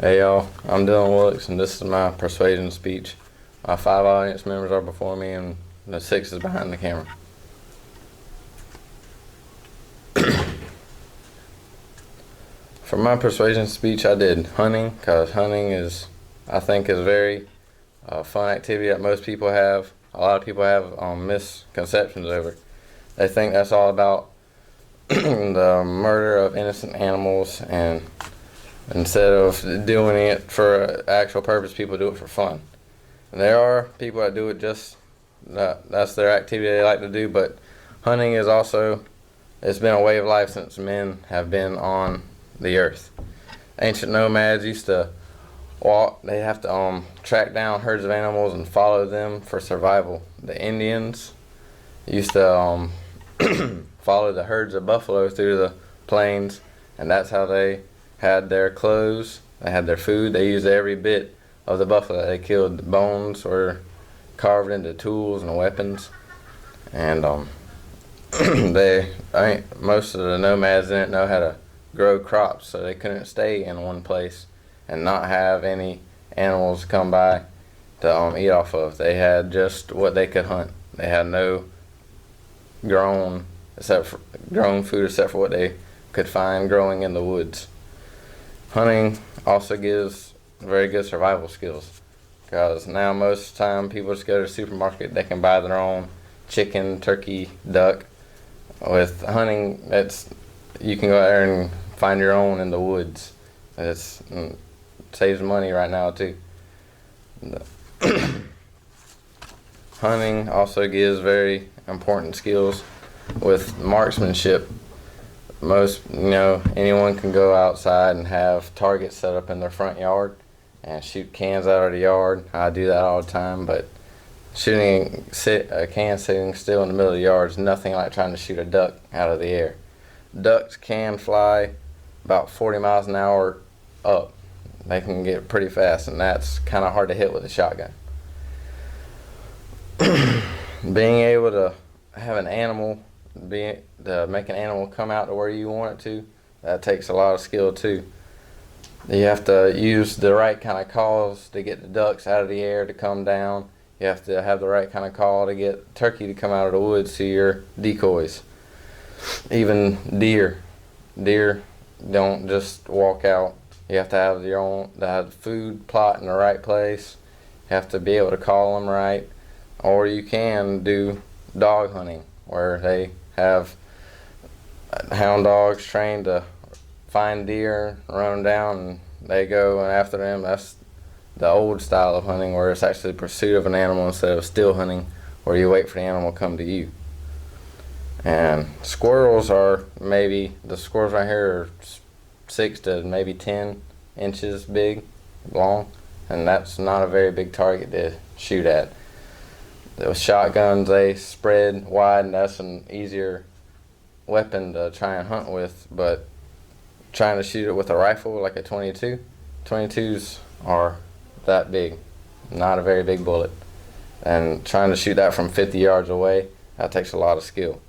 Hey y'all, I'm Dylan Willocks, and this is my persuasion speech. My 5 audience members are before me, and the 6 is behind the camera. For my persuasion speech, I did hunting, because hunting I think, is a very fun activity that most people have. A lot of people have misconceptions over. They think that's all about the murder of innocent animals, and instead of doing it for an actual purpose, people do it for fun. And there are people that do it that's their activity they like to do, but hunting is also, it's been a way of life since men have been on the earth. Ancient nomads used to walk, they have to track down herds of animals and follow them for survival. The Indians used to follow the herds of buffalo through the plains, and that's how they had their clothes, they had their food, they used every bit of the buffalo they killed. The bones were carved into tools and weapons, and most of the nomads didn't know how to grow crops, so they couldn't stay in one place and not have any animals come by to eat off of. They had just what they could hunt. They had no grown food except for what they could find growing in the woods. Hunting also gives very good survival skills, because now most of the time people just go to the supermarket, they can buy their own chicken, turkey, duck. With hunting, you can go out there and find your own in the woods. It saves money right now too. Hunting also gives very important skills with marksmanship. Anyone can go outside and have targets set up in their front yard and shoot cans out of the yard. I do that all the time, but shooting a can sitting still in the middle of the yard is nothing like trying to shoot a duck out of the air. Ducks can fly about 40 miles an hour up. They can get pretty fast, and that's kind of hard to hit with a shotgun. Being able to have an animal, to make an animal come out to where you want it to, that takes a lot of skill too. You have to use the right kind of calls to get the ducks out of the air to come down. You have to have the right kind of call to get turkey to come out of the woods to your decoys. Even deer don't just walk out. You have to have the food plot in the right place. You have to be able to call them right. Or you can do dog hunting, where they have hound dogs trained to find deer, run them down, and they go after them. That's the old style of hunting, where it's actually pursuit of an animal instead of still hunting, where you wait for the animal to come to you. And the squirrels right here are 6 to maybe 10 inches long, and that's not a very big target to shoot at. Those shotguns, they spread wide, and that's an easier weapon to try and hunt with, but trying to shoot it with a rifle like a 22s are that big, not a very big bullet, and trying to shoot that from 50 yards away, that takes a lot of skill.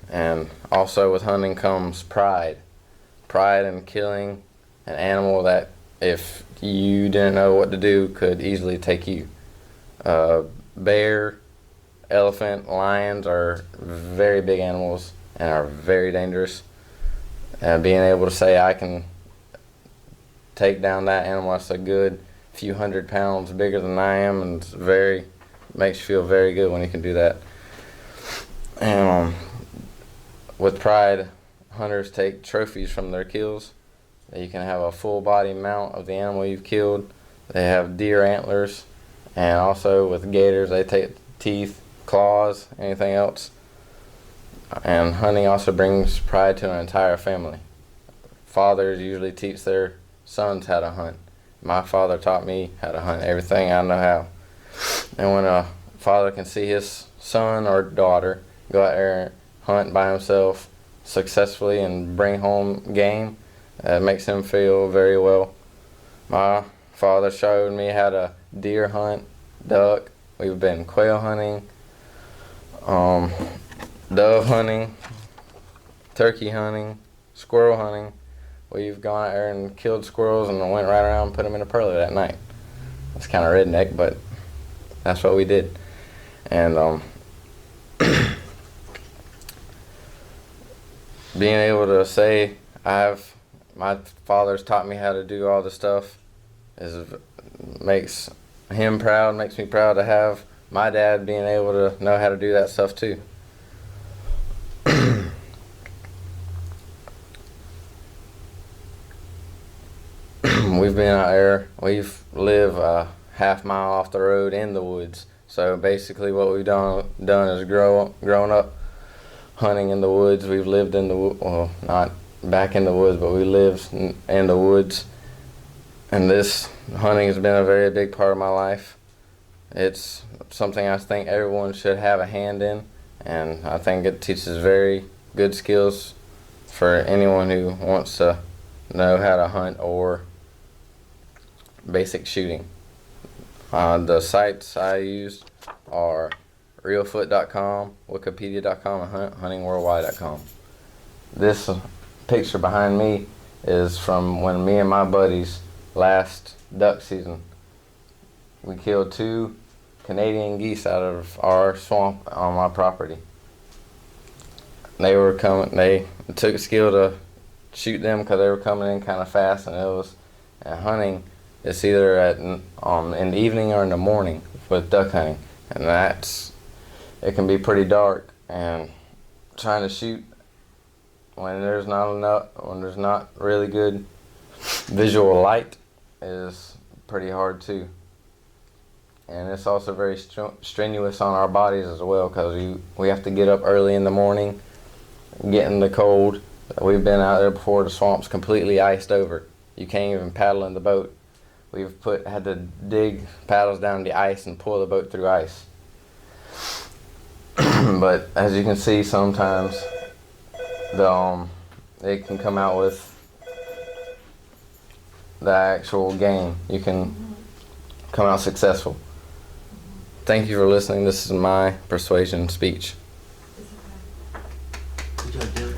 And also with hunting comes pride in killing an animal that, if you didn't know what to do, could easily take you. Bear, elephant, lions are very big animals and are very dangerous. And being able to say, I can take down that animal that's a good few 100 pounds bigger than I am, and makes you feel very good when you can do that. And with pride, hunters take trophies from their kills. You can have a full body mount of the animal you've killed. They have deer antlers, and also with gators, they take teeth, claws, anything else. And hunting also brings pride to an entire family. Fathers usually teach their sons how to hunt. My father taught me how to hunt everything I know how. And when a father can see his son or daughter go out there and hunt by himself successfully and bring home game, it makes him feel very well. My father showed me how to deer hunt, duck. We've been quail hunting, dove hunting, turkey hunting, squirrel hunting. we've gone out there and killed squirrels and went right around and put them in a perler that night. It's kind of redneck, but that's what we did. And being able to say my father's taught me how to do all the stuff makes him proud, makes me proud to have my dad being able to know how to do that stuff too. We've been out there, we've lived a half-mile off the road in the woods. So basically what we've done is grown up hunting in the woods. We've lived in the well, not back in the woods, but we lived in the woods. And this hunting has been a very big part of my life. It's something I think everyone should have a hand in, and I think it teaches very good skills for anyone who wants to know how to hunt or basic shooting. The sites I used are realfoot.com, wikipedia.com, and huntingworldwide.com. This picture behind me is from when me and my buddies last duck season. We killed 2 Canadian geese out of our swamp on my property. They took a skill to shoot them because they were coming in kind of fast, and hunting. It's either in the evening or in the morning with duck hunting, and it can be pretty dark, and trying to shoot when there's not really good visual light is pretty hard too. And it's also very strenuous on our bodies as well, because we have to get up early in the morning, get in the cold. We've been out there before, the swamp's completely iced over. You can't even paddle in the boat. We've had to dig paddles down the ice and pull the boat through ice. But as you can see, sometimes it can come out with the actual game. You can come out successful. Thank you for listening. This is my persuasion speech. Good job, Dylan.